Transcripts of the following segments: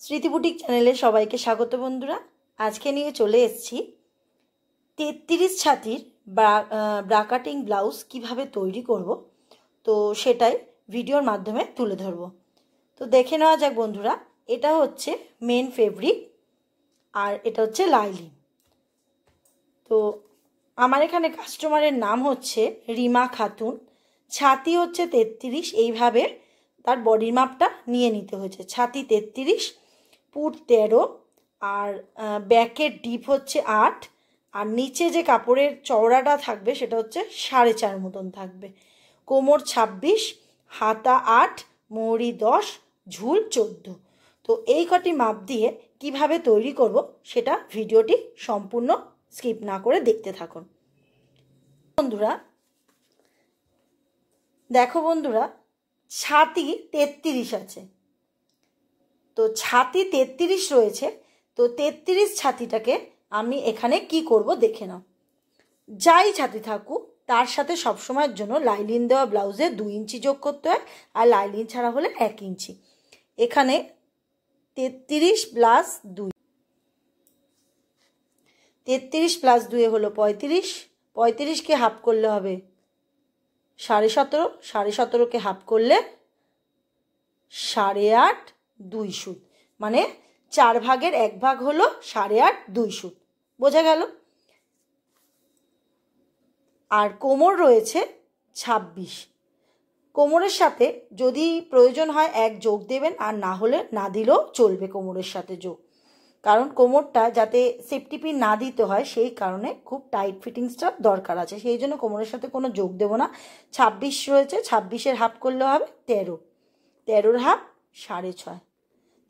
স্মৃতি বুটিক চ্যানেলে সবাইকে স্বাগত বন্ধুরা। আজকে নিয়ে চলে এসেছি 33 ছাতির ব্রা কাটিং ব্লাউজ কিভাবে তৈরি করব, তো সেটাই ভিডিওর মাধ্যমে তুলে ধরব। তো দেখে নেওয়া যাক বন্ধুরা। এটা হচ্ছে মেন ফেব্রিক আর এটা হচ্ছে লাইলিন। তো আমার এখানে কাস্টমারের নাম হচ্ছে রিমা খাতুন। ছাতি হচ্ছে 33, এইভাবে তার বডির মাপটা নিয়ে নিতে হয়েছে। ছাতি 33, পুট 13, আর ব্যাকের ডিপ হচ্ছে 8, আর নিচে যে কাপড়ের চওড়াটা থাকবে সেটা হচ্ছে 4.5 মতন থাকবে। কোমর 26, হাতা 8, মোহরি 10, ঝুল 14। তো এই কটি মাপ দিয়ে কিভাবে তৈরি করব সেটা ভিডিওটি সম্পূর্ণ স্কিপ না করে দেখতে থাকুন বন্ধুরা। দেখো বন্ধুরা, ছাতি 33 আছে, তো ছাতি 33 রয়েছে। তো 33 ছাতিটাকে আমি এখানে কি করব দেখে নাও। যাই ছাতি থাকুক তার সাথে সবসময়ের জন্য লাইলিন দেওয়া ব্লাউজে 2 ইঞ্চি যোগ করতে হয়, আর লাইলিন ছাড়া হলে 1 ইঞ্চি। এখানে 33 প্লাস 2, 33 প্লাস 2 হলো 35। 35কে হাফ করলে হবে 17.5, 17.5কে হাফ করলে 8.5, 2 সুত, মানে 4 ভাগের 1 ভাগ হলো 8.5, 2 সুত। বোঝা গেল? আর কোমর রয়েছে 26। কোমরের সাথে যদি প্রয়োজন হয় 1 যোগ দেবেন, আর না হলে না দিলেও চলবে কোমরের সাথে যোগ, কারণ কোমরটা যাতে সেফটি পিন না দিতে হয় সেই কারণে খুব টাইট ফিটিংসটা দরকার আছে, সেই জন্য কোমরের সাথে কোনো যোগ দেবো না। 26 রয়েছে, 26-এর হাফ করলে হবে 13, 13-র হাফ 6.5।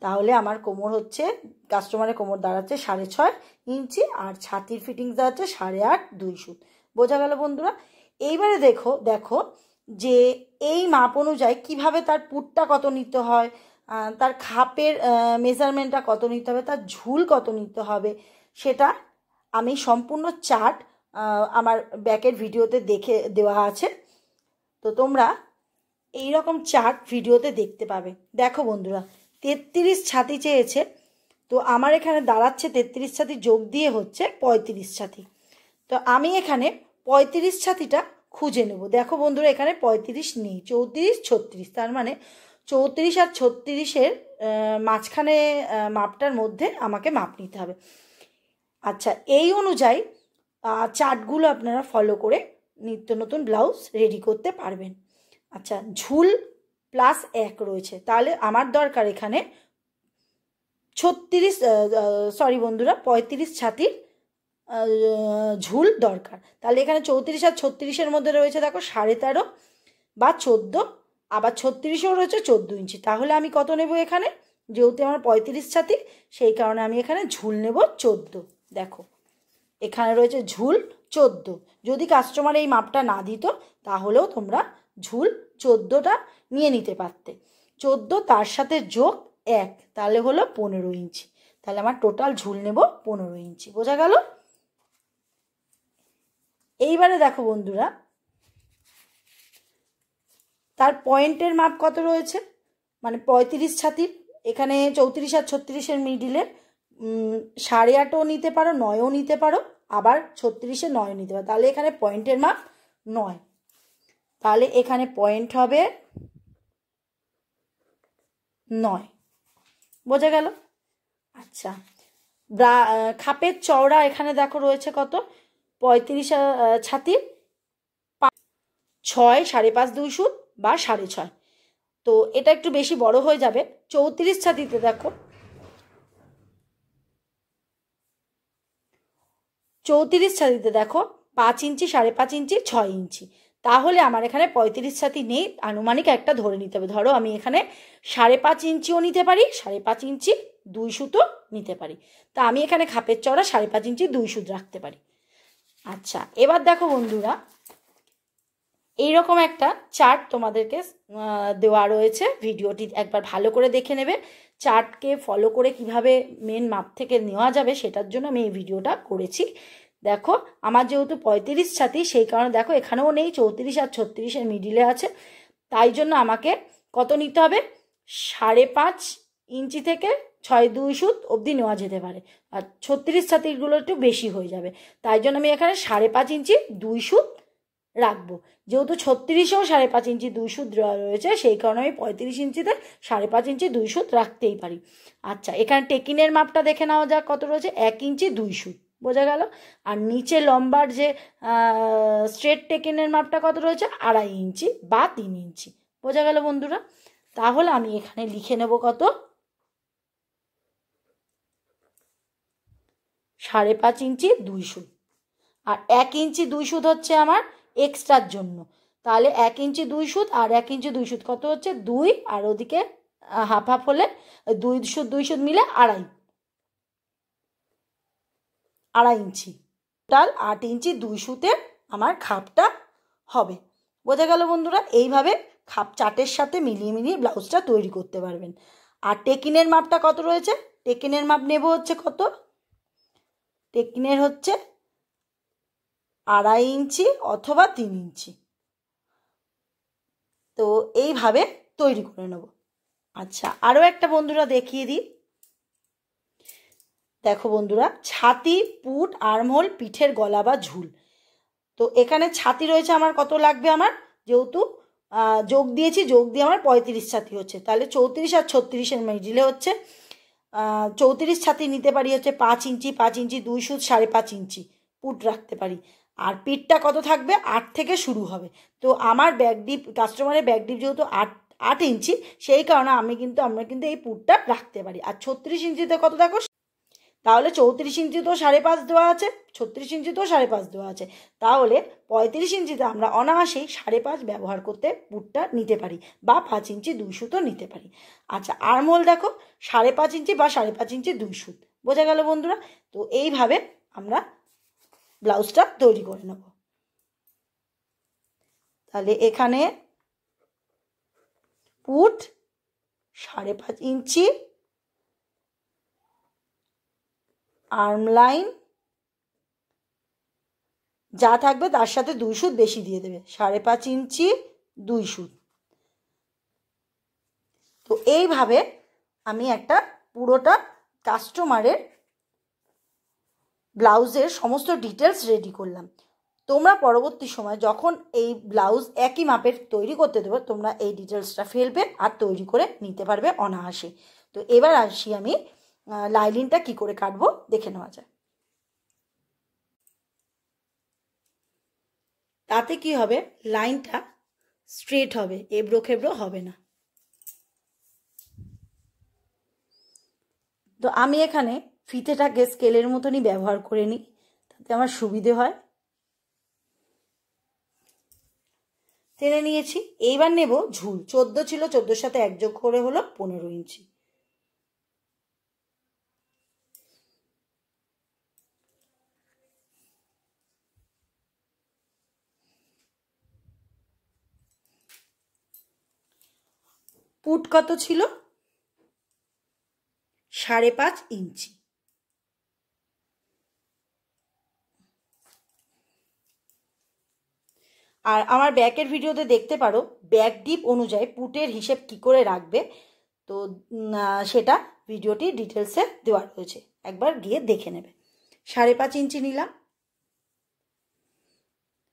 তাহলে আমার কোমর হচ্ছে, কাস্টমারের কোমর দাঁড়াচ্ছে 6.5 ইঞ্চি, আর ছাতির ফিটিংস দাঁড়াচ্ছে 8.5, 2 সুত। বোঝা গেল বন্ধুরা? এইবারে দেখো যে এই মাপ অনুযায়ী কিভাবে তার পুটটা কত নিতে হয়, তার খাপের মেজারমেন্টটা কত নিতে হবে, তার ঝুল কত নিতে হবে, সেটা আমি সম্পূর্ণ চার্ট আমার ব্যাকের ভিডিওতে দেখে দেওয়া আছে। তো তোমরা এই রকম চার্ট ভিডিওতে দেখতে পাবে। দেখো বন্ধুরা, 33 ছাতি চেয়েছে, তো আমার এখানে দাঁড়াচ্ছে 33 ছাতি যোগ দিয়ে হচ্ছে 35 ছাতি। তো আমি এখানে 35 ছাতিটা খুঁজে নেব। দেখো বন্ধুরা, এখানে 35 নেই, 34, 36, তার মানে 34 আর 36-এর মাঝখানে মাপটার মধ্যে আমাকে মাপ নিতে হবে। আচ্ছা, এই অনুযায়ী চার্টগুলো আপনারা ফলো করে নিত্য নতুন ব্লাউজ রেডি করতে পারবেন। আচ্ছা, ঝুল প্লাস 1 রয়েছে, তাহলে আমার দরকার এখানে 35 ছাতির ঝুল দরকার। তাহলে এখানে 34 আর 36-এর মধ্যে রয়েছে দেখো 13.5 বা 14, আবার 36-এও রয়েছে 14 ইঞ্চি। তাহলে আমি কত নেব এখানে, যেহেতু আমার 35 ছাতি, সেই কারণে আমি এখানে ঝুল নেব 14। দেখো এখানে রয়েছে ঝুল 14। যদি কাস্টমার এই মাপটা না দিত তাহলেও তোমরা ঝুল 14টা নিয়ে নিতে পারতে। 14 তার সাথে যোগ 1, তাহলে হলো 15 ইঞ্চি। তাহলে আমার টোটাল ঝুল নেব 15 ইঞ্চি। বোঝা গেল? এইবারে দেখো বন্ধুরা, তার পয়েন্টের মাপ কত রয়েছে, মানে 35 ছাতির এখানে 34 আর 36-এর মিডিলে 8.5ও নিতে পারো, 9ও নিতে পারো, আবার 36-এ 9 নিতে পারো। তাহলে এখানে পয়েন্টের মাপ 9, তাহলে এখানে পয়েন্ট হবে 9। বোঝা গেল? আচ্ছা, খাপের চওড়া এখানে দেখো রয়েছে কত, 35 ছাতির 6, 5.5, 2 সুত বা 6.5। তো এটা একটু বেশি বড় হয়ে যাবে। 34 ছাতিতে দেখো, 34 ছাতিতে দেখো 5 ইঞ্চি, 5.5 ইঞ্চি, 6 ইঞ্চি। তাহলে আমার এখানে 35 ছাতি নেই, আনুমানিক একটা ধরে নিতে হবে। ধরো আমি এখানে 5.5 ইঞ্চিও নিতে পারি, 5.5 ইঞ্চি 2 সুতও নিতে পারি। তা আমি এখানে খাপের চওড়া 5.5 ইঞ্চি 2 সুত রাখতে পারি। আচ্ছা, এবার দেখো বন্ধুরা, এইরকম একটা চার্ট তোমাদেরকে দেওয়া রয়েছে, ভিডিওটি একবার ভালো করে দেখে নেবে। চার্টকে ফলো করে কিভাবে মেন মাপ থেকে নেওয়া যাবে সেটার জন্য আমি এই ভিডিওটা করেছি। দেখো আমার যেহেতু 35 ছাতি, সেই কারণে দেখো এখানেও নেই, 34 আর 36-এর মিডিলে আছে। তাই জন্য আমাকে কত নিতে হবে, 5.5 ইঞ্চি থেকে 6-2 সুত অবধি নেওয়া যেতে পারে, আর 36 ছাতিগুলো একটু বেশি হয়ে যাবে, তাই জন্য আমি এখানে 5.5 ইঞ্চি 2 সুত রাখবো। যেহেতু 36এও 5.5 ইঞ্চি 2 সুত রয়েছে, সেই কারণে আমি 35 ইঞ্চিতে 5.5 ইঞ্চি 2 সুত রাখতেই পারি। আচ্ছা, এখানে টেকিনের মাপটা দেখে নেওয়া যাক কত রয়েছে। 1 ইঞ্চি 2 সুত, বোঝা গেল। আর নিচে লম্বার যে স্ট্রেট টেকিনের মাপটা কত রয়েছে, 2.5 ইঞ্চি বা 3 ইঞ্চি, বোঝা গেল বন্ধুরা। তাহলে আমি এখানে লিখে নেব কত, 5.5 ইঞ্চি 2 সুত। আর 1 ইঞ্চি 2 সুত হচ্ছে আমার এক্সট্রার জন্য, তাহলে 1 ইঞ্চি 2 সুত আর 1 ইঞ্চি 2 সুত কত হচ্ছে 2, আর ওদিকে হাফ হাফ হলে 2 সুত 2 সুত মিলে 2.5 ইঞ্চি, টোটাল 8 ইঞ্চি 2 সুতে আমার খাপটা হবে, বোঝা গেল বন্ধুরা। এইভাবে খাপ চার্টের সাথে মিলিয়ে মিলিয়ে ব্লাউজটা তৈরি করতে পারবেন। আর টেকিনের মাপটা কত রয়েছে, টেকিনের মাপ নেব হচ্ছে কত, টেকিনের হচ্ছে 2.5 ইঞ্চি অথবা 3 ইঞ্চি। তো এইভাবে তৈরি করে নেব। আচ্ছা, আরও একটা বন্ধুরা দেখিয়ে দিই। দেখো বন্ধুরা, ছাতি, পুট, আর্মহোল, পিঠের গলা বা ঝুল। তো এখানে ছাতি রয়েছে আমার কত লাগবে, আমার যেহেতু যোগ দিয়েছি, যোগ দিয়ে আমার 35 ছাতি হচ্ছে, তাহলে 34 আর 36-এর মিডিলে হচ্ছে 34 ছাতি নিতে পারি হচ্ছে 5 ইঞ্চি, 5 ইঞ্চি 2 সুত 5.5 ইঞ্চি পুট রাখতে পারি। আর পিঠটা কত থাকবে, 8 থেকে শুরু হবে। তো আমার ব্যাক ডিপ, কাস্টমারের ব্যাক ডিপ যেহেতু 8 ইঞ্চি, সেই কারণে আমরা কিন্তু এই পুটটা রাখতে পারি। আর 36 ইঞ্চিতে কত দেখো, তাহলে 34 ইঞ্চি তো 5.5 দেওয়া আছে, 36 ইঞ্চি তো 5.5 দেওয়া আছে, তাহলে 35 ইঞ্চিতে আমরা অনায়াসেই 5.5 ব্যবহার করতে পুটটা নিতে পারি, বা 5 ইঞ্চি 2 সুতও নিতে পারি। আচ্ছা, আর্মহোল দেখো 5.5 ইঞ্চি বা 5.5 ইঞ্চি 2 সুত, বোঝা গেল বন্ধুরা। তো এইভাবে আমরা ব্লাউজটা তৈরি করে নেব। তাহলে এখানে পুট 5.5 ইঞ্চি, আর্ম লাইন যা থাকবে তার সাথে 2 সুত বেশি দিয়ে দেবে, 5.5 ইঞ্চি 2 সুত। তো এইভাবে আমি একটা পুরোটা কাস্টমারের ব্লাউজের সমস্ত ডিটেলস রেডি করলাম। তোমরা পরবর্তী সময় যখন এই ব্লাউজ একই মাপের তৈরি করতে দেবো, তোমরা এই ডিটেলসটা ফেলবে আর তৈরি করে নিতে পারবে অনায়াসে। তো এবার আসি আমি লাইনিংটা কি করে কাটবো, দেখে নেওয়া যায়। তাতে কি হবে, লাইনটা স্ট্রেট হবে, এবড়ো খেবড়ো হবে না। তো আমি এখানে ফিতেটাকে স্কেলের মতনই ব্যবহার করে নিই, তাতে আমার সুবিধে হয়। টেনে নিয়েছি, এইবার নেব ঝুল। 14 ছিল, 14-এর সাথে 1 যোগ করে হলো 15 ইঞ্চি। পুট কত ছিল, 5.5 ইঞ্চি। আর আমার ব্যাকের ভিডিওতে দেখতে পারো ব্যাক ডিপ অনুযায়ী পুটের হিসেব কি করে রাখবে, তো সেটা ভিডিওটি ডিটেলসে দেওয়া রয়েছে, একবার গিয়ে দেখে নেবে। 5.5 ইঞ্চি নিলাম,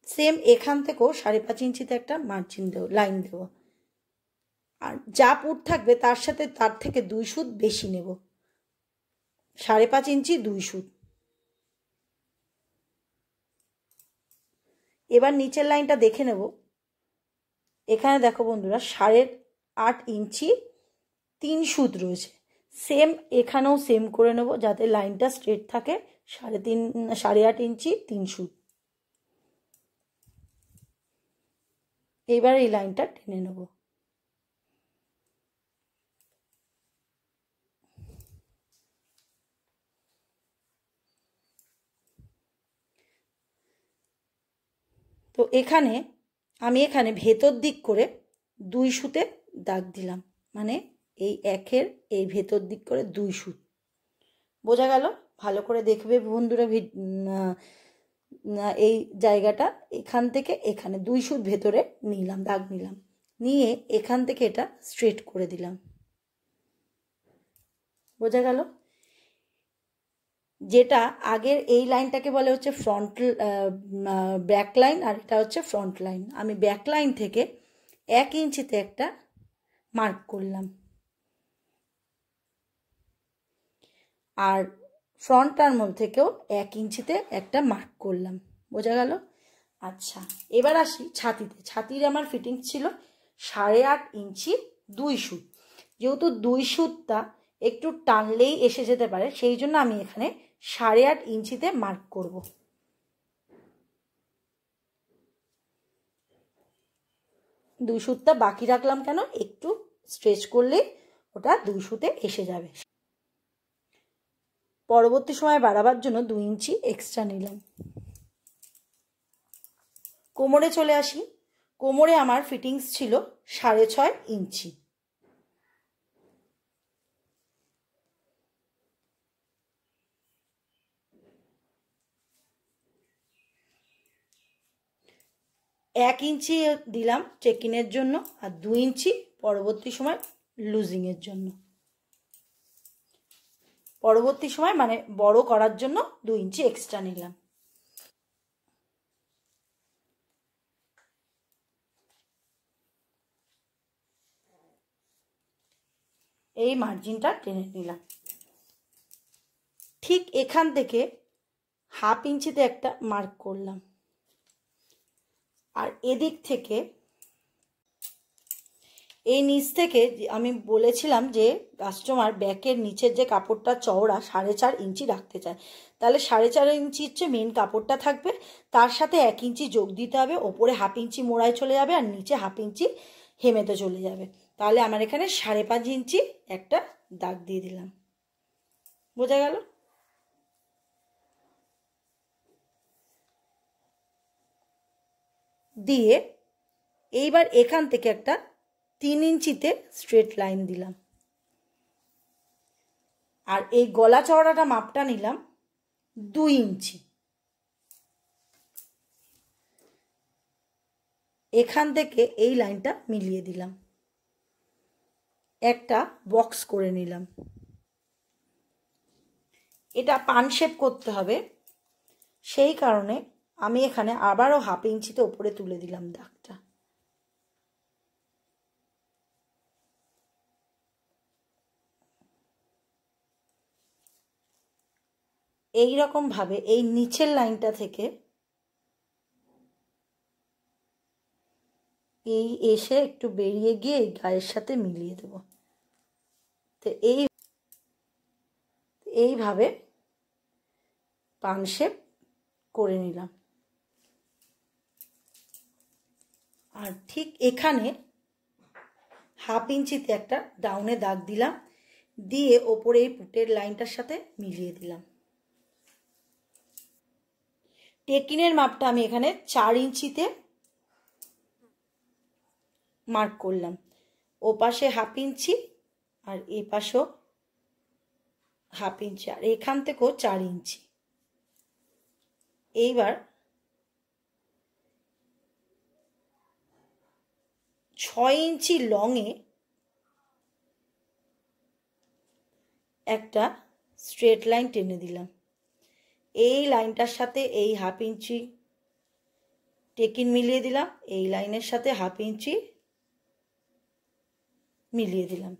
সেম এখান থেকেও 5.5 ইঞ্চিতে একটা মার্জিন দেবো, লাইন দেবো। আর যা পুট থাকবে তার সাথে তার থেকে 2 সুত বেশি নেব, 5.5 ইঞ্চি 2 সুত। এবার নিচের লাইনটা দেখে নেব। এখানে দেখো বন্ধুরা 8.5 ইঞ্চি 3 সুত রয়েছে, সেম এখানেও সেম করে নেব যাতে লাইনটা স্ট্রেট থাকে। 8.5 ইঞ্চি 3 সুত। এইবার এই লাইনটা টেনে নেব। তো আমি এখানে ভেতর দিক করে 2 সুতে দাগ দিলাম, মানে এই একের এই ভেতর দিক করে 2 সুত, বোঝা গেল। ভালো করে দেখবে বন্ধুরা, এই জায়গাটা এখান থেকে এখানে 2 সুত ভেতরে নিলাম, দাগ নিলাম, নিয়ে এখান থেকে এটা স্ট্রেট করে দিলাম, বোঝা গেল? যেটা আগের এই লাইনটাকে বলে হচ্ছে ফ্রন্ট ব্যাক লাইন, আর এটা হচ্ছে ফ্রন্ট লাইন। আমি ব্যাক লাইন থেকে 1 ইঞ্চিতে একটা মার্ক করলাম, আর ফ্রন্ট আর্মহোল থেকেও 1 ইঞ্চিতে একটা মার্ক করলাম। বোঝা গেল? আচ্ছা, এবার আসি ছাতিতে। ছাতির আমার ফিটিংস ছিল 8.5 ইঞ্চি 2 সুত। যেহেতু 2 সুতটা একটু টানলেই এসে যেতে পারে, সেই জন্য আমি এখানে 8.5 ইঞ্চিতে মার্ক করব। 2 সুতটা বাকি রাখলাম কেন? একটু স্ট্রেচ করলে ওটা 2 সুতে এসে যাবে। পরবর্তী সময় বাড়াবার জন্য 2 ইঞ্চি এক্সট্রা নিলাম। কোমরে চলে আসি। কোমরে আমার ফিটিংস ছিল 6.5 ইঞ্চি। এক ইঞ্চি দিলাম চেকিনের জন্য, আর 2 ইঞ্চি পরবর্তী সময় লুজিংয়ের জন্য। পরবর্তী সময় মানে বড় করার জন্য 2 ইঞ্চি এক্সট্রা নিলাম। এই মার্জিনটা টেনে নিলাম। ঠিক এখান থেকে 1/2 ইঞ্চিতে একটা মার্ক করলাম, আর এদিক থেকে এই নিচ থেকে আমি বলেছিলাম যে কাস্টমার ব্যাকের নিচের যে কাপড়টা চওড়া 4.5 ইঞ্চি রাখতে চায়, তাহলে 4.5 ইঞ্চি হচ্ছে মেন কাপড়টা থাকবে, তার সাথে 1 ইঞ্চি যোগ দিতে হবে। ওপরে 1/2 ইঞ্চি মোড়ায় চলে যাবে, আর নিচে 1/2 ইঞ্চি হেমেতে চলে যাবে। তাহলে আমার এখানে 5.5 ইঞ্চি একটা দাগ দিয়ে দিলাম। বোঝা গেল? দিয়ে এইবার এখান থেকে একটা 3 ইঞ্চিতে স্ট্রেট লাইন দিলাম, আর এই গলা চওড়াটা মাপটা নিলাম 2 ইঞ্চি। এখান থেকে এই লাইনটা মিলিয়ে দিলাম, একটা বক্স করে নিলাম। এটা পান শেপ করতে হবে, সেই কারণে আমি এখানে আবারও 1/2 ইঞ্চিতে উপরে তুলে দিলাম দাগটা। এই রকম ভাবে এই নিচের লাইনটা থেকে এই এসে একটু বেরিয়ে গিয়ে এই গায়ের সাথে মিলিয়ে দেব। তো এইভাবে পান শেপ করে নিলাম। আর ঠিক এখানে 1/2 ইঞ্চিতে একটা ডাউনে দাগ দিলাম, দিয়ে ওপরে এই পুটের লাইনটার সাথে মিলিয়ে দিলাম। টেকিনের মাপটা আমি এখানে 4 ইঞ্চিতে মার্ক করলাম। ও পাশে 1/2 ইঞ্চি, আর এই পাশেও 1/2 ইঞ্চি, আর এখান থেকেও 4 ইঞ্চি। এইবার 6 ইঞ্চি লংয়ে একটা স্ট্রেট লাইন টেনে দিলাম। এই লাইনটার সাথে এই 1/2 ইঞ্চি টেকিন মিলিয়ে দিলাম, এই লাইনের সাথে 1/2 ইঞ্চি মিলিয়ে দিলাম।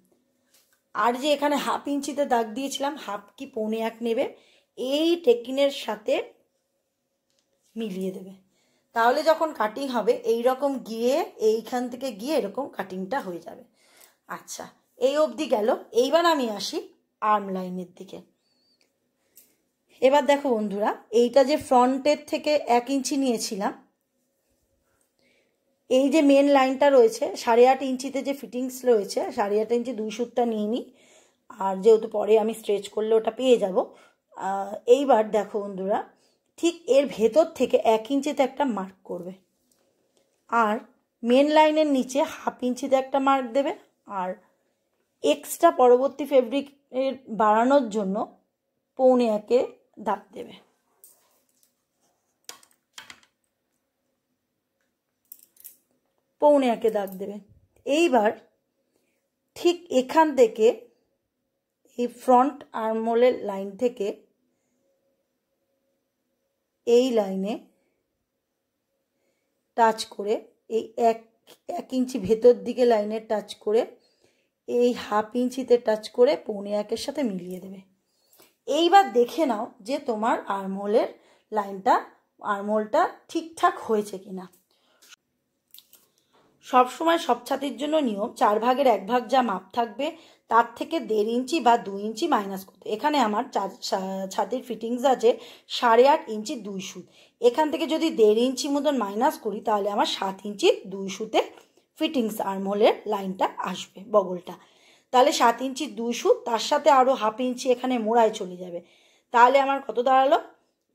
আর যে এখানে 1/2 ইঞ্চিতে দাগ দিয়েছিলাম, 1/2 কি 1.25 নেবে, এই টেকিনের সাথে মিলিয়ে দেবে। তাহলে যখন কাটিং হবে এই রকম গিয়ে এইখান থেকে গিয়ে এরকম কাটিংটা হয়ে যাবে। আচ্ছা, এই অবধি গেল। এইবার আমি আসি আর্ম লাইনের দিকে। এবার দেখো বন্ধুরা, এইটা যে ফ্রন্টের থেকে 1 ইঞ্চি নিয়েছিলাম, এই যে মেন লাইনটা রয়েছে 8.5 ইঞ্চিতে যে ফিটিংস রয়েছে, 8.5 ইঞ্চি 2 সুতটা নিয়ে নিই, আর যেহেতু পরে আমি স্ট্রেচ করলে ওটা পেয়ে যাব। এইবার দেখো বন্ধুরা, ঠিক এর ভেতর থেকে 1 ইঞ্চিতে একটা মার্ক করবে, আর মেন লাইনের নিচে 1/2 ইঞ্চিতে একটা মার্ক দেবে, আর এক্সট্রা পরবর্তী ফেব্রিক বাড়ানোর জন্য 1.25 দাগ দেবে। পৌনে একে দাগ দেবে। এইবার ঠিক এখান থেকে এই ফ্রন্ট আর্মহোলের লাইন থেকে এই লাইনে টাচ করে এই 1 ইঞ্চি ভেতর দিকে লাইনে টাচ করে এই 1/2 ইঞ্চিতে টাচ করে 1.25-এর সাথে মিলিয়ে দেবে। এইবার দেখে নাও যে তোমার আর্মহোলটা ঠিকঠাক হয়েছে কিনা। সবসময় সব ছাতির জন্য নিয়ম 4 ভাগের 1 ভাগ যা মাপ থাকবে তার থেকে 1.5 ইঞ্চি বা 2 ইঞ্চি মাইনাস করতে। এখানে আমার ছাতির ফিটিংস আছে 8.5 ইঞ্চি 2 সুত। এখান থেকে যদি 1.5 ইঞ্চি মতন মাইনাস করি তাহলে আমার 7 ইঞ্চি 2 সুতে ফিটিংস আর্মহোলের লাইনটা আসবে, বগলটা। তাহলে 7 ইঞ্চি 2 সুত, তার সাথে আরও 1/2 ইঞ্চি এখানে মোড়ায় চলে যাবে। তাহলে আমার কত দাঁড়ালো,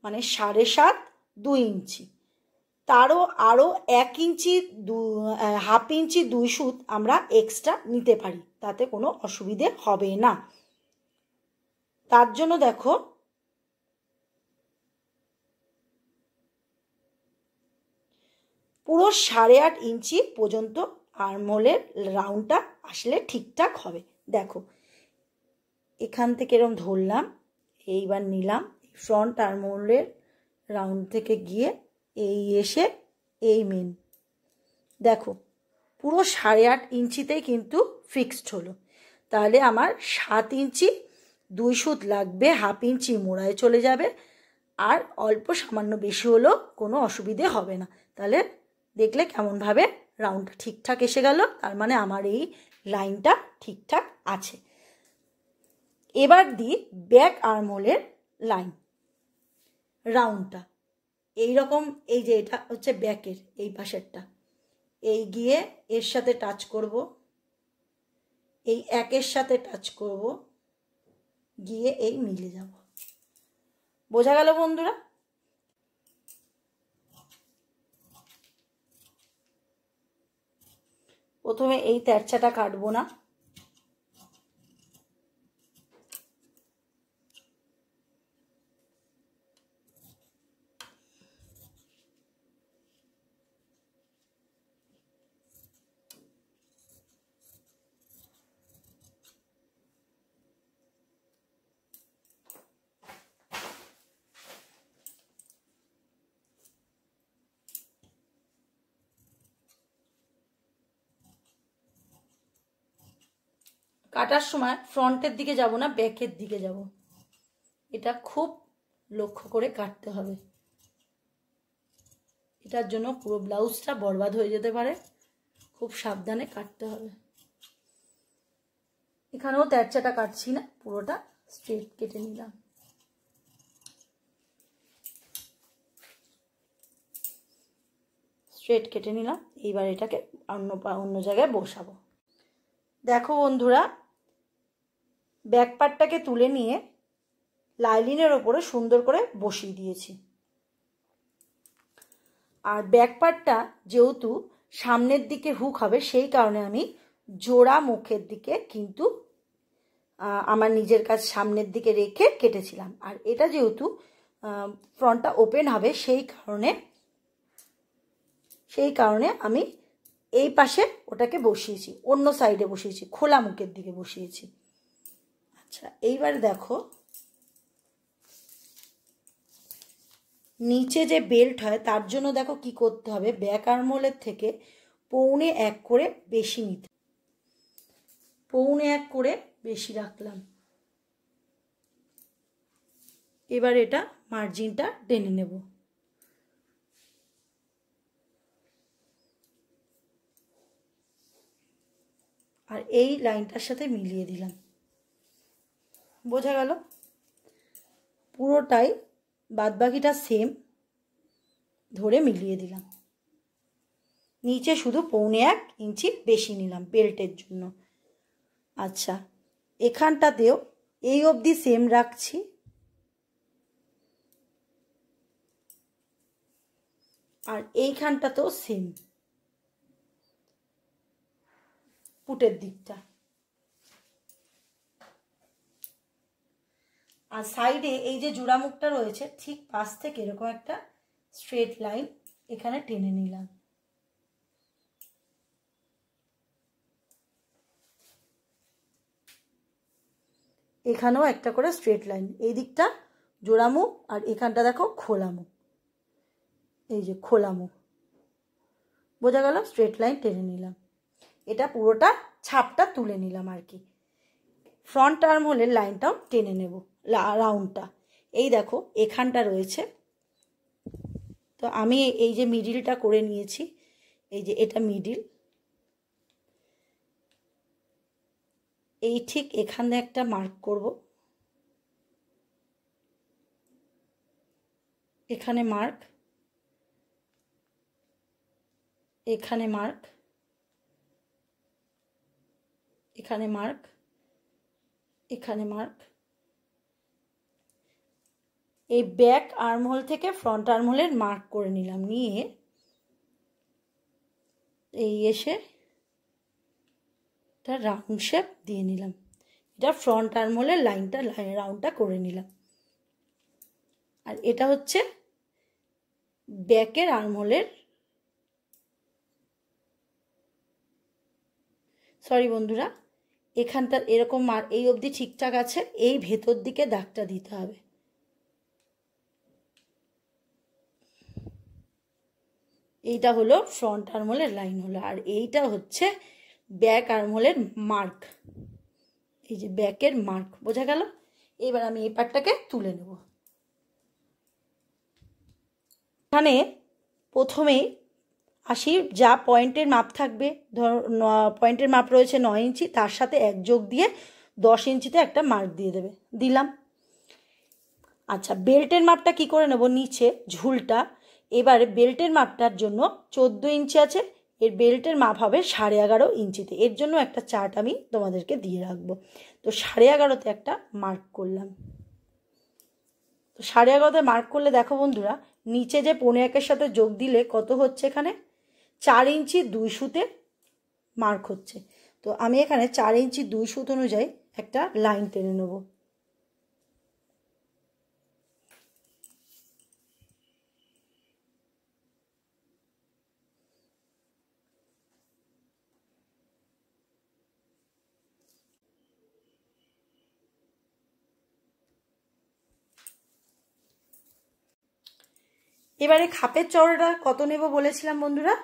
মানে 7.5 2 ইঞ্চি। তারও আরও 1 ইঞ্চি 1/2 ইঞ্চি 2 সুত আমরা এক্সট্রা নিতে পারি, তাতে কোনো অসুবিধে হবে না। তার জন্য দেখো পুরো 8.5 ইঞ্চি পর্যন্ত আর্মহোলের রাউন্ডটা আসলে ঠিকঠাক হবে। দেখো এখান থেকে এরকম ধরলাম, এইবার নিলাম ফ্রন্ট আর্মহোলের রাউন্ড থেকে গিয়ে এই এসে এই মেন, দেখো পুরো 8.5 ইঞ্চিতেই কিন্তু ফিক্সড হলো। তাহলে আমার 7 ইঞ্চি 2 সুত লাগবে, 1/2 ইঞ্চি মোড়ায় চলে যাবে, আর অল্প সামান্য বেশি হলেও কোনো অসুবিধে হবে না। তাহলে দেখলে কেমনভাবে রাউন্ডটা ঠিকঠাক এসে গেল, তার মানে আমার এই লাইনটা ঠিকঠাক আছে। এবার দিই ব্যাক আর্মহোলের লাইন রাউন্ডটা। এই রকম, এই যে এটা হচ্ছে ব্যাকের এই পাশেরটা, এই গিয়ে এর সাথে টাচ করব, এই 1-এর সাথে টাচ করব, গিয়ে এই মিলে যাব। বোঝা গেল বন্ধুরা? প্রথমে এই তেরচাটা কাটবো না, কাটার সময় ফ্রন্টের দিকে যাব না, ব্যাকের দিকে যাব। এটা খুব লক্ষ্য করে কাটতে হবে, এটার জন্য পুরো ব্লাউজটা বরবাদ হয়ে যেতে পারে, খুব সাবধানে কাটতে হবে। এখানেও তেরচাটা কাটছি না, পুরোটা স্ট্রেট কেটে নিলাম। স্ট্রেট কেটে নিলাম, এইবার এটাকে অন্য জায়গায় বসাবো। দেখো বন্ধুরা, ব্যাক পার্টটাকে তুলে নিয়ে লাইলিনের ওপরে সুন্দর করে বসিয়ে দিয়েছি। আর ব্যাক পার্টটা যেহেতু সামনের দিকে হুক হবে, সেই কারণে আমি জোড়া মুখের দিকে কিন্তু আমার নিজের কাজ সামনের দিকে রেখে কেটেছিলাম। আর এটা যেহেতু ফ্রন্টটা ওপেন হবে, সেই কারণে আমি এই পাশে ওটাকে বসিয়েছি, অন্য সাইডে বসিয়েছি, খোলা মুখের দিকে বসিয়েছি। আচ্ছা, এইবার দেখো নিচে যে বেল্ট হয় তার জন্য দেখো কি করতে হবে, ব্যাক আর্মহোলের থেকে 1.25 করে বেশি নিতে, 1.25 করে বেশি রাখলাম। এবার এটা মার্জিনটা টেনে নেব। আর এই লাইনটার সাথে মিলিয়ে দিলাম। বোঝা গেল? পুরোটাই বাদবাকিটা সেম ধরে মিলিয়ে দিলাম। নিচে শুধু 1.25 ইঞ্চি বেশি নিলাম বেল্টের জন্য। আচ্ছা, এখানটাতেও এই অবধি সেম রাখছি, আর এইখানটাতেও সেম, পুটের দিকটা। আর সাইডে এই যে জোড়া মুখটা রয়েছে, ঠিক পাশ থেকে এরকম একটা স্ট্রেট লাইন এখানে টেনে নিলাম। এখানেও একটা করে স্ট্রেট লাইন, এই দিকটা জোড়ামু আর এখানটা দেখো খোলামু, এই যে খোলামু, বোঝা গেল? স্ট্রেট লাইন টেনে নিলাম, এটা পুরোটা ছাপটা তুলে নিলাম আর কি। ফ্রন্ট আর্ম হোলের লাইনটাও টেনে নেব, রাউন্ডটা। এই দেখো এখানটা রয়েছে, তো আমি এই যে মিডিলটা করে নিয়েছি, এই যে এটা মিডিল, এই ঠিক এখানে একটা মার্ক করব, এখানে মার্ক, এখানে মার্ক, এখানে মার্ক, এখানে মার্ক। এই ব্যাক আর্মহোল থেকে ফ্রন্ট আর্মহোলের মার্ক করে নিলাম, নিয়ে এই এসে এটা রাউন্ড শেপ দিয়ে নিলাম, এটা ফ্রন্ট আর্মহোলের লাইনটা রাউন্ডটা করে নিলাম। আর এটা হচ্ছে ব্যাকের আর্মহোলের, সরি বন্ধুরা, এখানটা এরকম এই অবধি ঠিকঠাক আছে, এই ভেতর দিকে দাগটা দিতে হবে। এইটা হলো ফ্রন্ট আর্মহোলের লাইন হলো, আর এইটা হচ্ছে ব্যাক আর্মহোলের মার্ক, এই যে ব্যাকের মার্ক, বোঝা গেল? এবার আমি এই পার্টটাকে তুলে নেব। এখানে প্রথমেই আসি, যা পয়েন্টের মাপ থাকবে, ধর পয়েন্টের মাপ রয়েছে 9 ইঞ্চি, তার সাথে 1 যোগ দিয়ে 10 ইঞ্চিতে একটা মার্ক দিয়ে দেবে, দিলাম। আচ্ছা, বেল্টের মাপটা কি করে নেব? নিচে ঝুলটা, এবারে বেল্টের মাপটার জন্য 14 ইঞ্চি আছে, এর বেল্টের মাপ হবে 11.5 ইঞ্চিতে। এর জন্য একটা চার্ট আমি তোমাদেরকে দিয়ে রাখবো। তো 11.5তে একটা মার্ক করলাম। তো 11.5তে মার্ক করলে দেখো বন্ধুরা, নিচে যে 15 সাথে যোগ দিলে কত হচ্ছে, এখানে 4 ইঞ্চি 2 সুতে মার্ক হচ্ছে। তো আমি এখানে 4 ইঞ্চি 2 সুত অনুযায়ী একটা লাইন টেনে নেব। এবারে খাপের চওড়াটা কত নেব বলেছিলাম বন্ধুরা?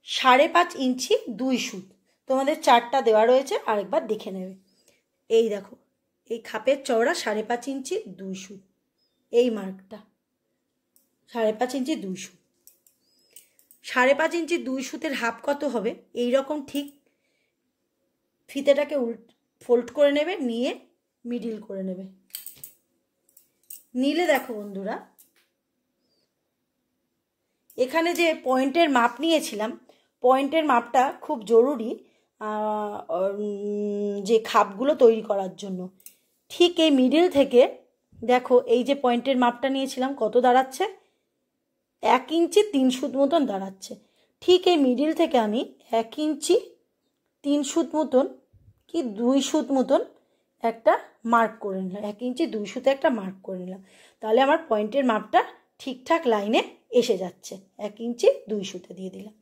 5.5 ইঞ্চি 2 সুত। তোমাদের চারটা দেওয়া রয়েছে, আরেকবার দেখে নেবে। এই দেখো, এই খাপের চওড়া 5.5 ইঞ্চি 2 সুত, এই মার্কটা 5.5 ইঞ্চি 2 সুত। 5.5 ইঞ্চি 2 সুতের হাফ কত হবে? এই রকম ঠিক ফিতেটাকে ফোল্ড করে নেবে, নিয়ে মিডিল করে নেবে। নিলে দেখো বন্ধুরা, এখানে যে পয়েন্টের মাপ নিয়েছিলাম, পয়েন্টের মাপটা খুব জরুরি যে খাপগুলো তৈরি করার জন্য। ঠিক এই মিডিল থেকে দেখো, এই যে পয়েন্টের মাপটা নিয়েছিলাম কত দাঁড়াচ্ছে? 1 ইঞ্চি 3 সুত মতন দাঁড়াচ্ছে। ঠিক এই মিডিল থেকে আমি 1 ইঞ্চি 3 সুত মতন কি 2 সুত মতন একটা মার্ক করে নিলাম, 1 ইঞ্চি 2 সুতে একটা মার্ক করে নিলাম। তাহলে আমার পয়েন্টের মাপটা ঠিকঠাক লাইনে এসে যাচ্ছে। 1 ইঞ্চি 2 সুতে দিয়ে দিলাম।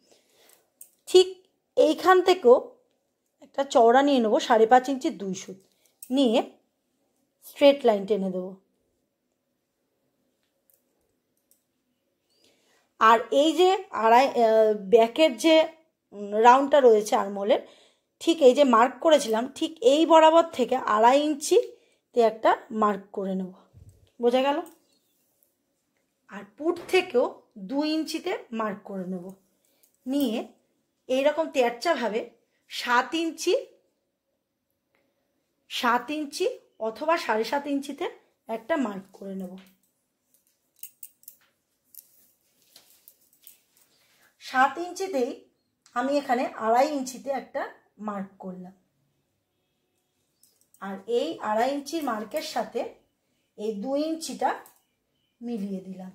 ঠিক এইখান থেকেও একটা চওড়া নিয়ে নেবো 5.5 ইঞ্চি 2 সুত, নিয়ে স্ট্রেট লাইন টেনে দেবো। আর এই যে ব্যাকের যে রাউন্ডটা রয়েছে আর্মহোলের, ঠিক এই যে মার্ক করেছিলাম, ঠিক এই বরাবর থেকে 2.5 ইঞ্চিতে একটা মার্ক করে নেব, বোঝা গেল? আর পুট থেকেও 2 ইঞ্চিতে মার্ক করে নেব, নিয়ে এইরকম তেরচাভাবে 7 ইঞ্চি অথবা 7.5 ইঞ্চিতে একটা মার্ক করে নেব। 7 ইঞ্চিতেই আমি এখানে 2.5 ইঞ্চিতে একটা মার্ক করলাম, আর এই 2.5 ইঞ্চির মার্কের সাথে এই 2 ইঞ্চিটা মিলিয়ে দিলাম।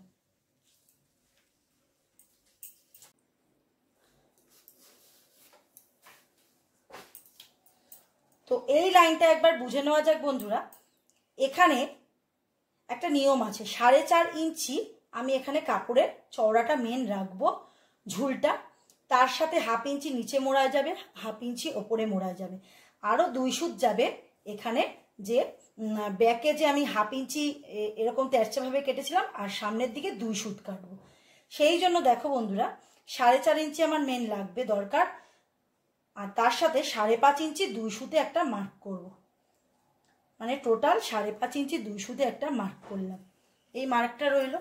তো এই লাইনটা একবার বুঝে নেওয়া যাক বন্ধুরা। এখানে একটা নিয়ম আছে, 4.5 ইঞ্চি আমি এখানে কাপড়ের চওড়াটা মেন রাখবো, ঝুলটা, তার সাথে 1/2 ইঞ্চি নিচে মোড়া যাবে, 1/2 ইঞ্চি ওপরে মোড়া যাবে। আরও 2 সুত যাবে এখানে, যে ব্যাকে যে আমি 1/2 ইঞ্চি এরকম তেরচাভাবে কেটেছিলাম আর সামনের দিকে 2 সুত কাটবো। সেই জন্য দেখো বন্ধুরা 4.5 ইঞ্চি আমার মেন লাগবে দরকার, আর তার সাথে 5.5 ইঞ্চি 2 সুতে একটা মার্ক করব, মানে টোটাল 5.5 ইঞ্চি 2 সুতে একটা মার্ক করলাম। এই মার্কটা রইল।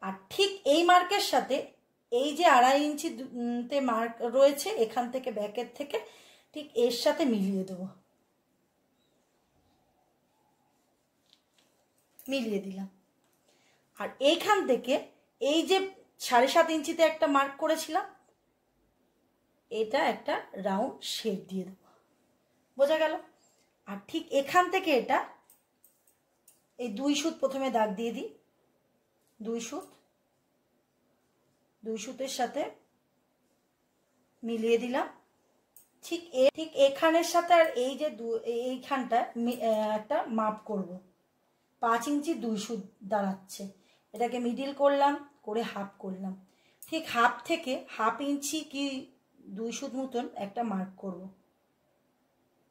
আর ঠিক এই মার্কের সাথে এই যে 2.5 ইঞ্চি তে মার্ক রয়েছে এখান থেকে ব্যাকের থেকে, ঠিক এর সাথে মিলিয়ে দেব, মিলিয়ে দিলাম। আর এইখান থেকে এই যে 7.5 ইঞ্চিতে একটা মার্ক করেছিলাম, এটা একটা রাউন্ড শেপ দিয়ে দেব, বোঝা গেল? আর ঠিক এখান থেকে এটা এই 2 সুত প্রথমে দাগ দিয়ে দিই, 2 সুত, 2 সুতের সাথে মিলিয়ে দিলাম। ঠিক এখানের সাথে আর এই যে এইখানটা একটা মাপ করব, 5 ইঞ্চি 2 সুত দাঁড়াচ্ছে, এটাকে মিডিল করলাম, করে হাফ করলাম। ঠিক হাফ থেকে 1/2 ইঞ্চি কি 2 সুত মতন একটা মার্ক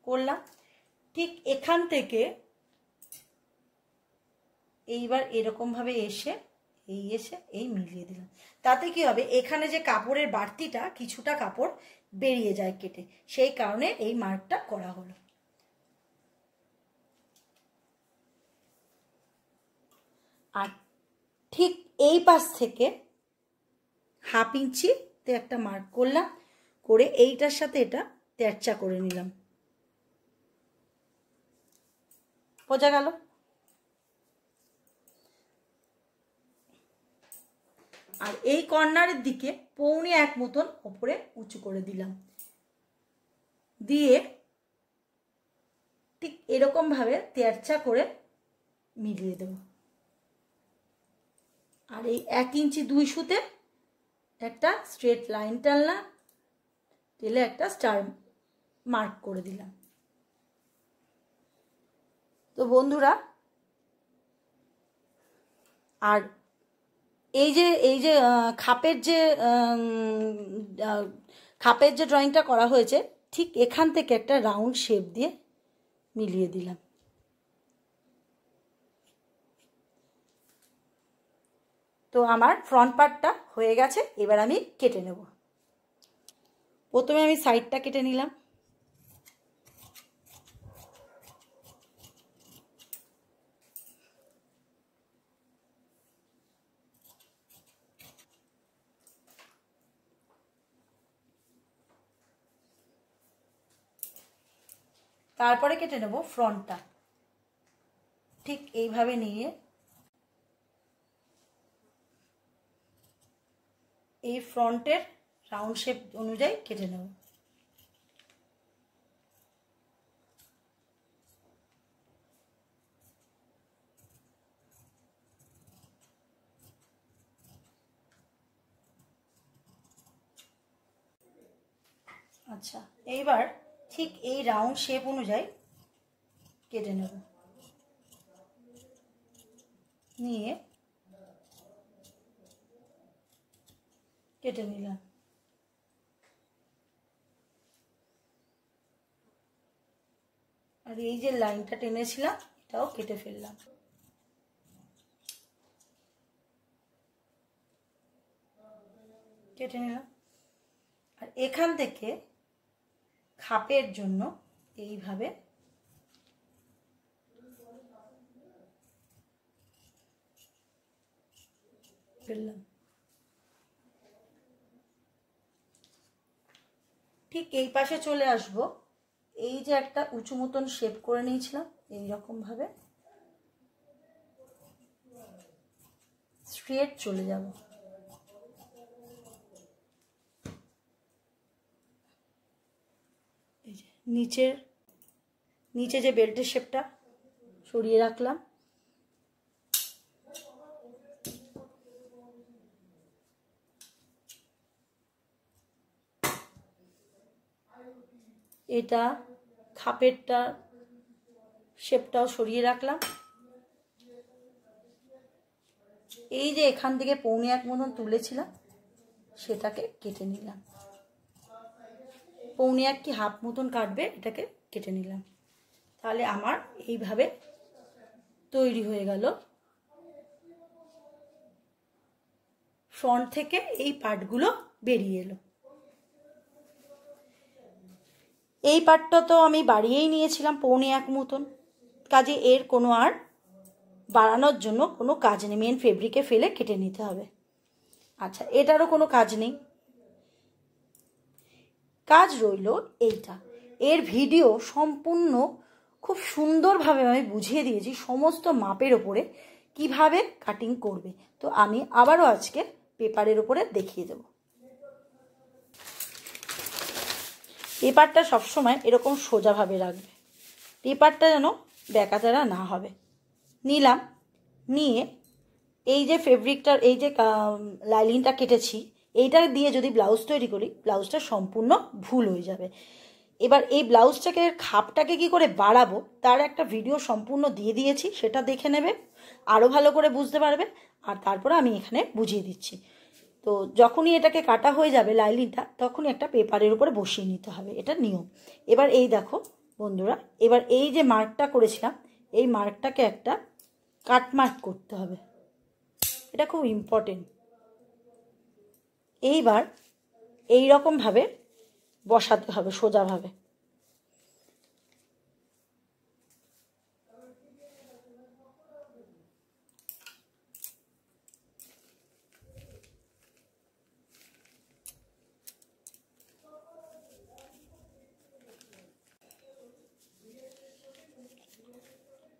করলাম। ঠিক এখান থেকে এইবার এরকম ভাবে এসে এই মিলিয়ে দিলাম। তাতে কি হবে, এখানে যে কাপড়ের বাড়তিটা কিছুটা কাপড় বেরিয়ে যায় কেটে, সেই কারণে এই মার্কটা করা হলো। আর ঠিক এই পাশ থেকে 1/2 ইঞ্চিতে একটা মার্ক করলাম, করে এইটার সাথে এটা তেরচা করে নিলাম, বোঝা গেল? আর এই কর্নারের দিকে 1.25 মতন ওপরে উঁচু করে দিলাম, দিয়ে ঠিক এরকম ভাবে তেরচা করে মিলিয়ে দেব। আর এই 1 ইঞ্চি 2 সুতে একটা স্ট্রেট লাইন টানলাম, টেলে একটা স্টার মার্ক করে দিলাম। তো বন্ধুরা, আর এই যে খাপের যে ড্রয়িংটা করা হয়েছে, ঠিক এখান থেকে একটা রাউন্ড শেপ দিয়ে মিলিয়ে দিলাম। তো আমার ফ্রন্ট পার্টটা হয়ে গেছে, এবার আমি কেটে নেব। প্রথমে আমি সাইডটা কেটে নিলাম। তারপরে কেটে নেব ফ্রন্টটা, ঠিক এইভাবে নিয়ে এই ফ্রন্টের রাউন্ড শেপ অনুযায়ী কেটে নেব। আচ্ছা, এইবার ঠিক এই রাউন্ড শেপ অনুযায়ী কেটে নেব, নিয়ে কেটে নিলাম। আর এই যে লাইনটা টেনেছিলাম এটাও কেটে ফেললাম। কেটে নিলাম। আর এখান থেকে খাপের জন্য এইভাবে ফেললাম। ঠিক এই পাশে চলে আসব, এই যে একটা উঁচু মতন শেপ করে নিয়েছিলাম, এইরকম ভাবে স্ট্রেট চলে যাব। এই যে নিচে যে বেল্টের শেপটা সরিয়ে রাখলাম, এটা খাপেরটা শেপটাও সরিয়ে রাখলাম। এই যে এখান থেকে 1.25 মতন তুলেছিলাম সেটাকে কেটে নিলাম। 1.25 কি হাফ মতন কাটবে, এটাকে কেটে নিলাম। তাহলে আমার এইভাবে তৈরি হয়ে গেল ফ্রন্ট থেকে এই পার্টগুলো বেরিয়ে এলো। এই পার্টটা তো আমি বাড়িয়েই নিয়েছিলাম 1.25 মতন, কাজে এর কোনো আর বাড়ানোর জন্য কোনো কাজ নেই, মেন ফেব্রিকে ফেলে কেটে নিতে হবে। আচ্ছা, এটারও কোনো কাজ নেই, কাজ রইল এইটা। এর ভিডিও সম্পূর্ণ খুব সুন্দরভাবে আমি বুঝিয়ে দিয়েছি সমস্ত মাপের ওপরে কিভাবে কাটিং করবে। তো আমি আবারও আজকে পেপারের ওপরে দেখিয়ে দেব। পেপারটা সবসময় এরকম সোজাভাবে রাখবে, পেপারটা যেন ব্যাকাতেরা না হবে। নিলাম, নিয়ে এই যে ফেব্রিকটার এই যে লাইলিনটা কেটেছি, এইটা দিয়ে যদি ব্লাউজ তৈরি করি ব্লাউজটা সম্পূর্ণ ভুল হয়ে যাবে। এবার এই ব্লাউজটাকে খাপটাকে কি করে বাড়াবো তার একটা ভিডিও সম্পূর্ণ দিয়ে দিয়েছি, সেটা দেখে নেবে, আরও ভালো করে বুঝতে পারবে। আর তারপরে আমি এখানে বুঝিয়ে দিচ্ছি। তো যখনই এটাকে কাটা হয়ে যাবে লাইলিনটা, তখনই একটা পেপারের উপরে বসিয়ে নিতে হবে, এটা নিয়ম। এবার এই দেখো বন্ধুরা, এবার এই যে মার্কটা করেছিলাম এই মার্কটাকে একটা কাট মার্ক করতে হবে, এটা খুব ইম্পর্টেন্ট। এইবার এই রকমভাবে বসাতে হবে সোজাভাবে।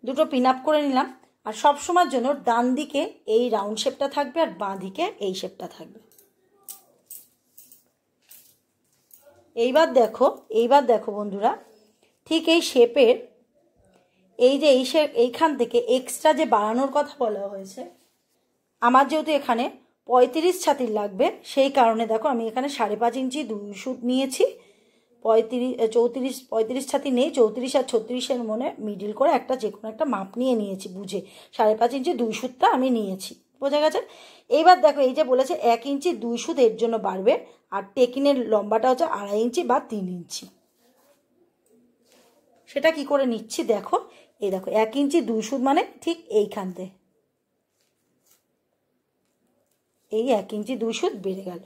দুটো পিন আপ করে নিলাম। আর সব সময়ের জন্য ডান দিকে এই রাউন্ড শেপটা থাকবে আর বাঁ দিকে এই শেপটা থাকবে। এইবার দেখো বন্ধুরা, ঠিক এই শেপের এই যে এই শেপ এইখান থেকে এক্সট্রা যে বাড়ানোর কথা বলা হয়েছে, আমার যেহেতু এখানে 35 ছাতির লাগবে সেই কারণে দেখো আমি এখানে 5.5 ইঞ্চি 2 সুত নিয়েছি। 35 ছাতি নেই, 34 আর 36-এর মনে মিডিল করে একটা যে কোনো একটা মাপ নিয়েছি বুঝে 5.5 ইঞ্চি 2 সুতটা আমি নিয়েছি, বোঝা গেছে। এইবার দেখো এই যে বলেছে 1 ইঞ্চি 2 সুত এর জন্য বাড়বে, আর টেকিনের লম্বাটা হচ্ছে 2.5 ইঞ্চি বা 3 ইঞ্চি। সেটা কি করে নিচ্ছি দেখো, এই দেখো 1 ইঞ্চি 2 সুত মানে ঠিক এইখানতে এই 1 ইঞ্চি 2 সুত বেড়ে গেল।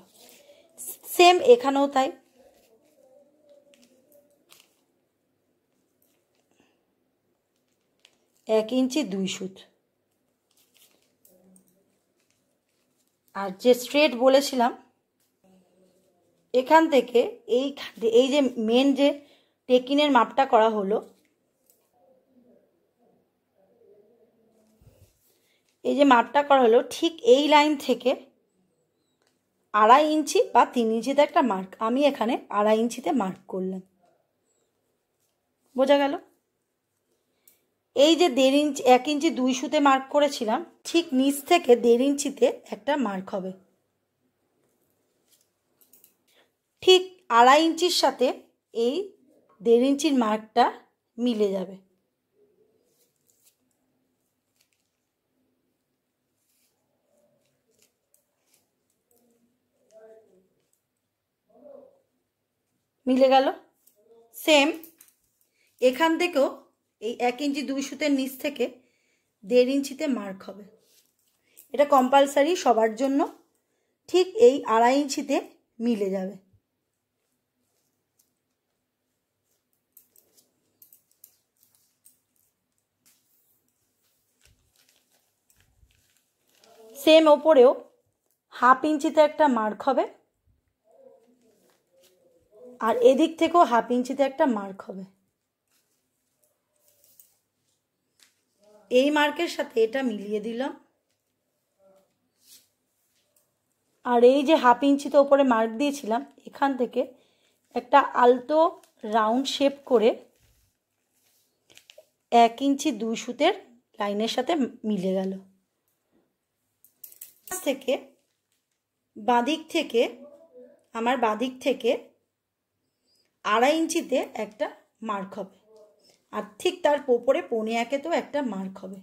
সেম এখানেও তাই, এক ইঞ্চি 2 সুত। আর যে স্ট্রেট বলেছিলাম এখান থেকে এই যে মেন যে টেকিনের মাপটা করা হলো, এই যে মাপটা করা হলো ঠিক এই লাইন থেকে 2.5 ইঞ্চি বা 3 ইঞ্চিতে একটা মার্ক, আমি এখানে 2.5 ইঞ্চিতে মার্ক করলাম, বোঝা গেল। এই যে 1.5 ইঞ্চি 1 ইঞ্চি 2 সুতে মার্ক করেছিলাম, ঠিক নিচ থেকে 1.5 ইঞ্চিতে একটা মার্ক হবে, ঠিক 2.5 ইঞ্চির সাথে এই 1.5 ইঞ্চির মার্কটা মিলে যাবে। মিলে গেল। সেম এখান থেকেও এই 1 ইঞ্চি 2 সুতের নিচ থেকে 1.5 ইঞ্চিতে মার্ক হবে, এটা কম্পালসারি সবার জন্য, ঠিক এই 2.5 ইঞ্চিতে মিলে যাবে। সেম ওপরেও 1/2 ইঞ্চিতে একটা মার্ক হবে, আর এদিক থেকেও 1/2 ইঞ্চিতে একটা মার্ক হবে। এই মার্কের সাথে এটা মিলিয়ে দিলাম, আর এই যে 1/2 ইঞ্চিতে ওপরে মার্ক দিয়েছিলাম এখান থেকে একটা আলতো রাউন্ড শেপ করে 1 ইঞ্চি 2 সুতের লাইনের সাথে মিলে গেল। থেকে বাঁদিক থেকে আমার বাঁদিক থেকে 2.5 ইঞ্চিতে একটা মার্ক হবে, আর ঠিক তার উপরে 1.25-এতেও একটা মার্ক হবে।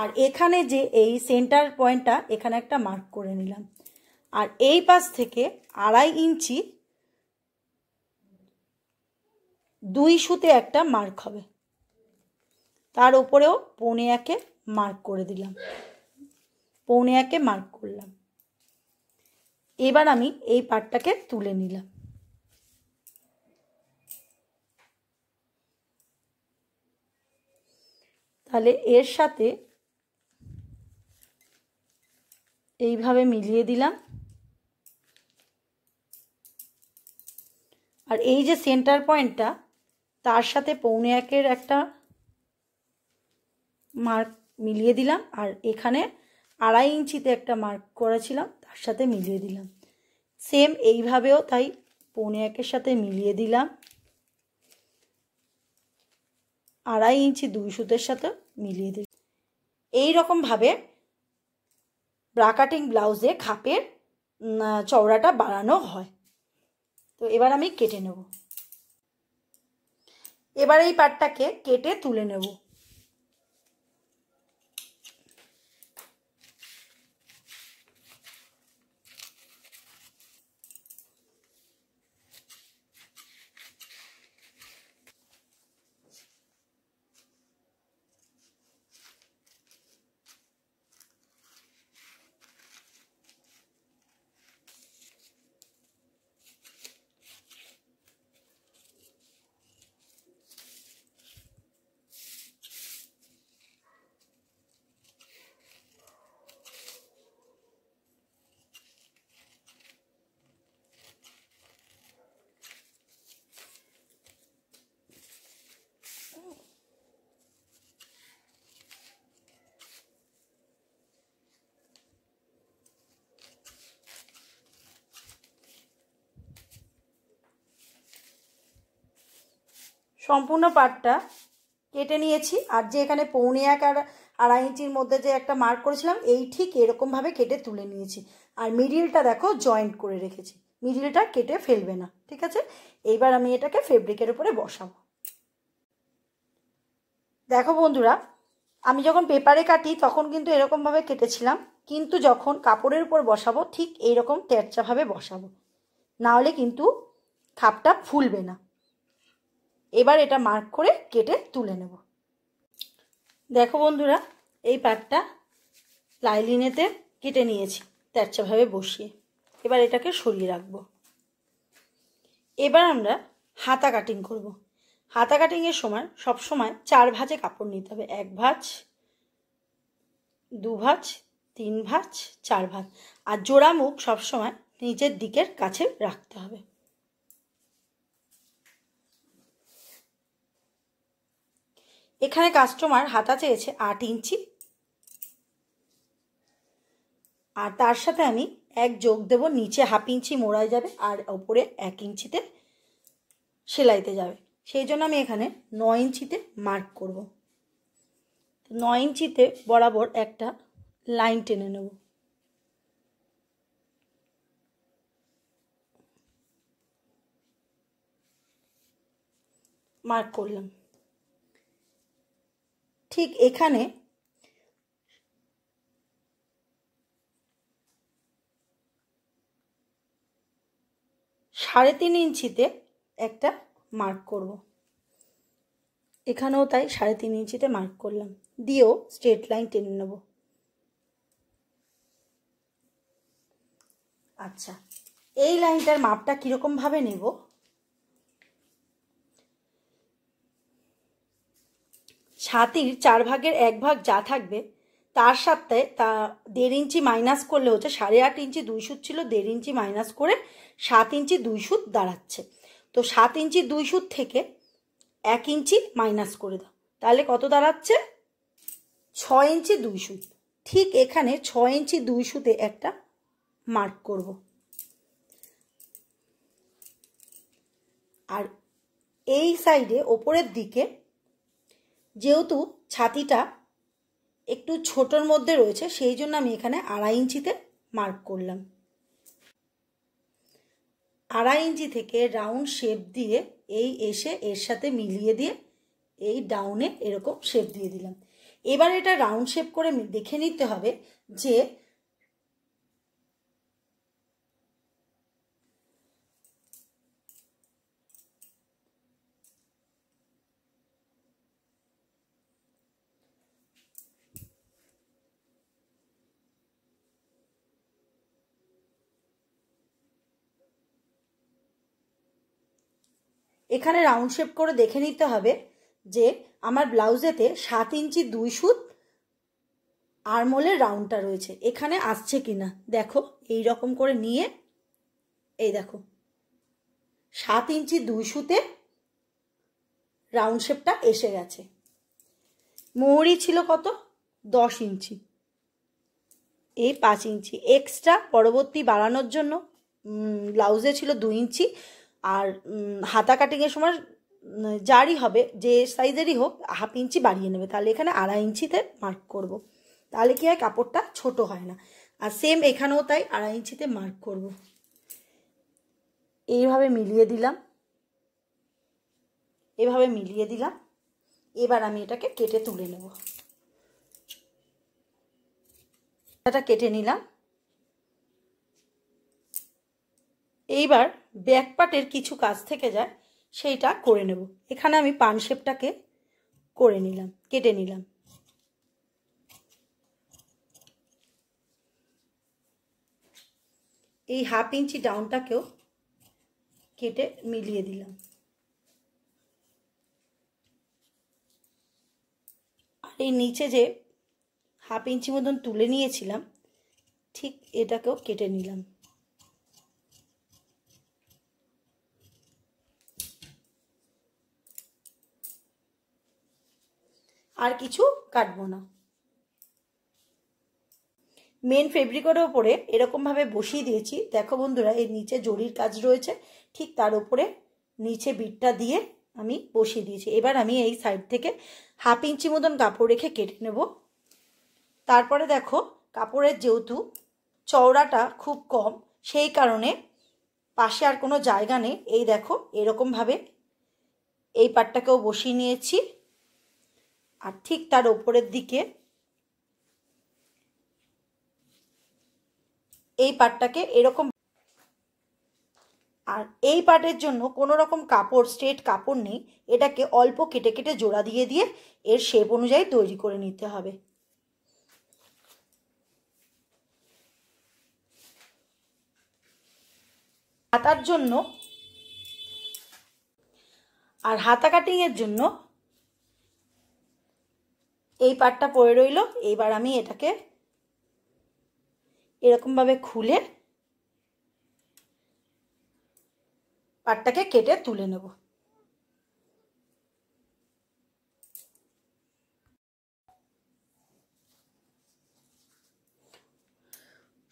আর এখানে যে এই সেন্টার পয়েন্টটা এখানে একটা মার্ক করে নিলাম, আর এই পাশ থেকে 2.5 ইঞ্চি 2 সুতে একটা মার্ক হবে, তার উপরেও 1.25 মার্ক করে দিলাম, 1.25 মার্ক করলাম। এবার আমি এই পাটটাকে তুলে নিলাম। তাহলে এর সাথে এইভাবে মিলিয়ে দিলাম। আর এই যে সেন্টার পয়েন্টটা, তার সাথে 1.25 একটা মার্ক মিলিয়ে দিলাম। আর এখানে 2.5 ইঞ্চিতে একটা মার্ক করেছিলাম, তার সাথে মিলিয়ে দিলাম। সেম এইভাবেও তাই 1.25 সাথে মিলিয়ে দিলাম, 2.5 ইঞ্চি 2 সুতের সাথে মিলিয়ে দিলাম। এইরকমভাবে ব্রা কাটিং ব্লাউজে খাপের চওড়াটা বাড়ানো হয়। তো এবার আমি কেটে নেব। এবার এই পাটটাকে কেটে তুলে নেব। সম্পূর্ণ পাটটা কেটে নিয়েছি। আর যে এখানে 1.25 আর 2.5 ইঞ্চির মধ্যে যে একটা মার্ক করেছিলাম, এই ঠিক এরকমভাবে কেটে তুলে নিয়েছি। আর মিডিলটা দেখো জয়েন্ট করে রেখেছি, মিডিলটা কেটে ফেলবে না, ঠিক আছে। এইবার আমি এটাকে ফেব্রিকের উপরে বসাবো। দেখো বন্ধুরা, আমি যখন পেপারে কাটি তখন কিন্তু এরকমভাবে কেটেছিলাম, কিন্তু যখন কাপড়ের উপর বসাবো ঠিক এইরকম তেরচাভাবে বসাবো, নাহলে কিন্তু খাপটা ফুলবে না। এবার এটা মার্ক করে কেটে তুলে নেব। দেখো বন্ধুরা, এই পাটটা লাইলিনেতে কেটে নিয়েছি তেরচাভাবে বসিয়ে। এবার এটাকে সরিয়ে রাখবো। এবার আমরা হাতা কাটিং করব। হাতা কাটিংয়ের সময় সবসময় 4 ভাঁজে কাপড় নিতে হবে। 1 ভাঁজ, 2 ভাঁজ, 3 ভাঁজ, 4 ভাঁজ। আর জোড়া মুখ সবসময় নিচের দিকের কাছে রাখতে হবে। এখানে কাস্টমার হাতা চেয়েছে 8 ইঞ্চি, আর তার সাথে আমি 1 যোগ দেব। নিচে 1/2 ইঞ্চি মোড়ায় যাবে আর ওপরে 1 ইঞ্চিতে সেলাইতে যাবে। সেই জন্য আমি এখানে 9 ইঞ্চিতে মার্ক করব। 9 ইঞ্চিতে বরাবর একটা লাইন টেনে নেব। মার্ক করলাম। ঠিক এখানে 3.5 ইঞ্চিতে একটা মার্ক করব। এখানেও তাই 3.5 ইঞ্চিতে মার্ক করলাম, দিয়েও স্ট্রেট লাইন টেনে নেব। আচ্ছা, এই লাইনটার মাপটা কীরকমভাবে নেব? ছাতির 4 ভাগের 1 ভাগ যা থাকবে তার সাথে তা 1.5 ইঞ্চি মাইনাস করলে হচ্ছে 8.5 ইঞ্চি 2 সুত ছিল, 1.5 ইঞ্চি মাইনাস করে 7 ইঞ্চি 2 সুত দাঁড়াচ্ছে। তো 7 ইঞ্চি 2 সুত থেকে 1 ইঞ্চি মাইনাস করে দাও, তাহলে কত দাঁড়াচ্ছে? 6 ইঞ্চি 2 সুত। ঠিক এখানে 6 ইঞ্চি 2 সুতে একটা মার্ক করব। আর এই সাইডে ওপরের দিকে যেহেতু ছাতিটা একটু ছোটোর মধ্যে রয়েছে, সেই জন্য আমি এখানে 2.5 ইঞ্চিতে মার্ক করলাম। 2.5 ইঞ্চি থেকে রাউন্ড শেপ দিয়ে এই এসে এর সাথে মিলিয়ে দিয়ে এই ডাউনে এরকম শেপ দিয়ে দিলাম। এবার এটা রাউন্ড শেপ করে দেখে নিতে হবে যে এখানে রাউন্ড শেপ করে দেখে নিতে হবে যে আমার ব্লাউজেতে 7 ইঞ্চি 2 সুত আরমোলের রাউন্ডটা রয়েছে, এখানে আসছে কিনা দেখো। এই রকম করে নিয়ে এই দেখো 7 ইঞ্চি 2 সুতে রাউন্ড শেপটা এসে গেছে। মোহরি ছিল কত 10 ইঞ্চি, এই 5 ইঞ্চি এক্সট্রা পরবর্তী বাড়ানোর জন্য ব্লাউজে ছিল 2 ইঞ্চি, আর হাতা কাটিংয়ের সময় যারই হবে যে সাইজেরই হোক 1/2 ইঞ্চি বাড়িয়ে নেবে, তাহলে এখানে 2.5 ইঞ্চিতে মার্ক করব, তাহলে কি হয় কাপড়টা ছোট হয় না। আর সেম এখানেও তাই 2.5 ইঞ্চিতে মার্ক করব। এইভাবে মিলিয়ে দিলাম, এভাবে মিলিয়ে দিলাম। এবার আমি এটাকে কেটে তুলে নেব। এটা কেটে নিলাম। এইবার ব্যাক পার্টের কিছু কাজ থেকে যায় সেইটা করে নেব। এখানে আমি পান শেপটাকে করে নিলাম, কেটে নিলাম। এই 1/2 ইঞ্চি ডাউনটাকেও কেটে মিলিয়ে দিলাম। আর এই নিচে যে 1/2 ইঞ্চি মতন তুলে নিয়েছিলাম ঠিক এটাকেও কেটে নিলাম। আর কিছু কাটবো না। মেন ফেব্রিকের ওপরে এরকমভাবে বসিয়ে দিয়েছি। দেখো বন্ধুরা, এই নিচে জরির কাজ রয়েছে, ঠিক তার উপরে নিচে বিটটা দিয়ে আমি বসিয়ে দিয়েছি। এবার আমি এই সাইড থেকে 1/2 ইঞ্চি মতন কাপড় রেখে কেটে নেব। তারপরে দেখো কাপড়ের যেহেতু চওড়াটা খুব কম, সেই কারণে পাশে আর কোনো জায়গা নেই। এই দেখো এরকমভাবে এই পাটটাকেও বসিয়ে নিয়েছি, আর ঠিক তার ওপরের দিকে এই পাটটাকে এরকম। আর এই পাটের জন্য কোনো রকম কাপড়, স্ট্রেট কাপড় নেই, এটাকে অল্প কেটে কেটে জোড়া দিয়ে দিয়ে এর শেপ অনুযায়ী তৈরি করে নিতে হবে। হাতার জন্য আর হাতা কাটিং এর জন্য এই পাটটা পড়ে রইল। এইবার আমি এটাকে এরকমভাবে খুলে পাটটাকে কেটে তুলে নেব।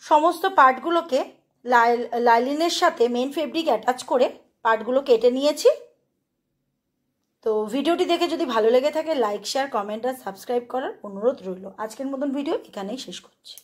সমস্ত পার্টগুলোকে লাইলিনের সাথে মেন ফেব্রিক অ্যাটাচ করে পার্টগুলো কেটে নিয়েছি। তো ভিডিওটি দেখে যদি ভালো লেগে থাকে লাইক, শেয়ার, কমেন্ট আর সাবস্ক্রাইব করার অনুরোধ রইল। আজকের মতন ভিডিও এখানেই শেষ করছি।